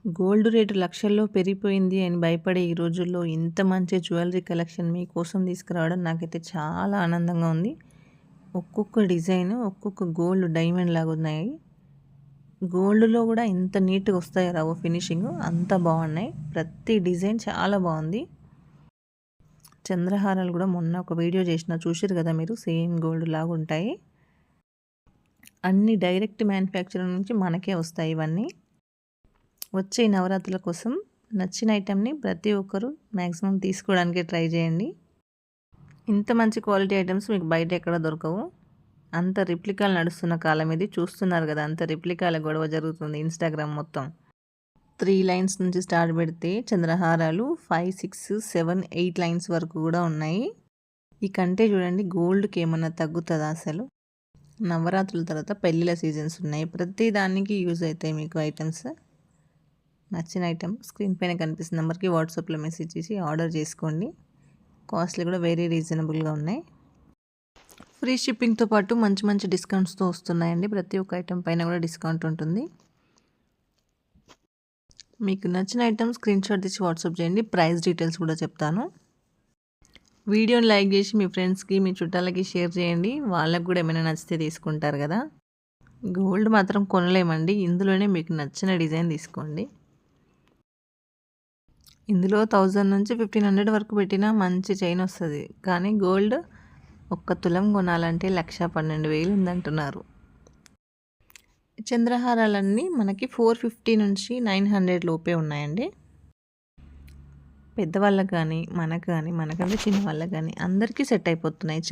Gold rate లక్షల్లో పెరిగిపోయింది అని భయపడే ఈ రోజుల్లో ఇంత మంచి జ్యువెలరీ కలెక్షన్ మీకోసం తీసుకురావడం నాకైతే చాలా ఆనందంగా ఉంది. ఒక్కొక్క డిజైన్ ఒక్కొక్క గోల్డ్ డైమండ్ లాగా ఉన్నాయి. గోల్డ్లో కూడా ఇంత నీట్గా వస్తాయి రావు ఫినిషింగ్ అంత బాగున్నాయి. ప్రతి డిజైన్ చాలా బాగుంది. చంద్రహారాలు కూడా మొన్న ఒక వీడియో చేసిన చూసారు కదా మీరు, సేమ్ గోల్డ్ లాగా ఉంటాయి. అన్ని డైరెక్ట్ మ్యానుఫ్యాక్చర్ నుంచి మనకే వస్తాయి ఇవన్నీ. వచ్చే నవరాత్రుల కోసం నచ్చిన ఐటెంని ప్రతి ఒక్కరూ మ్యాక్సిమం తీసుకోవడానికి ట్రై చేయండి. ఇంత మంచి క్వాలిటీ ఐటమ్స్ మీకు బయట ఎక్కడ దొరకవు. అంత రిప్లికాలు నడుస్తున్న కాలం ఇది. చూస్తున్నారు కదా, అంత రిప్లికాల గొడవ జరుగుతుంది ఇన్స్టాగ్రామ్ మొత్తం. 3 లైన్స్ నుంచి స్టార్ట్ పెడితే చంద్రహారాలు 5, 6, 7, 8 లైన్స్ వరకు కూడా ఉన్నాయి. ఈ కంటే చూడండి గోల్డ్కి ఏమన్నా తగ్గుతుందా అసలు? నవరాత్రుల తర్వాత పెళ్ళిళ్ళ సీజన్స్ ఉన్నాయి. ప్రతి దానికి యూజ్ అవుతాయి మీకు ఐటమ్స్. నచ్చిన ఐటమ్ స్క్రీన్ పైన కనిపిస్తున్న నెంబర్కి వాట్సాప్లో మెసేజ్ చేసి ఆర్డర్ చేసుకోండి. కాస్ట్లు కూడా వెరీ రీజనబుల్గా ఉన్నాయి. ఫ్రీ షిప్పింగ్తో పాటు మంచి మంచి డిస్కౌంట్స్తో వస్తున్నాయండి. ప్రతి ఒక్క ఐటమ్ పైన కూడా డిస్కౌంట్ ఉంటుంది. మీకు నచ్చిన ఐటమ్ స్క్రీన్ షాట్ తీసి వాట్సాప్ చేయండి. ప్రైస్ డీటెయిల్స్ కూడా చెప్తాను. వీడియోని లైక్ చేసి మీ ఫ్రెండ్స్కి మీ చుట్టాలకి షేర్ చేయండి. వాళ్ళకు కూడా ఏమైనా నచ్చితే తీసుకుంటారు కదా. గోల్డ్ మాత్రం కొనలేమండి. ఇందులోనే మీకు నచ్చిన డిజైన్ తీసుకోండి. ఇందులో 1000 నుంచి 1500 వరకు పెట్టినా మంచి చైన్ వస్తుంది. కానీ గోల్డ్ 1 తులం కొనాలంటే 1,12,000 ఉందంటున్నారు. చంద్రహారాలన్నీ మనకి 450 నుంచి 900 లోపే ఉన్నాయండి. పెద్దవాళ్ళకి కానీ మనకు కానీ మనకంటే చిన్న వాళ్ళకి కానీ అందరికీ సెట్ అయిపోతున్నాయి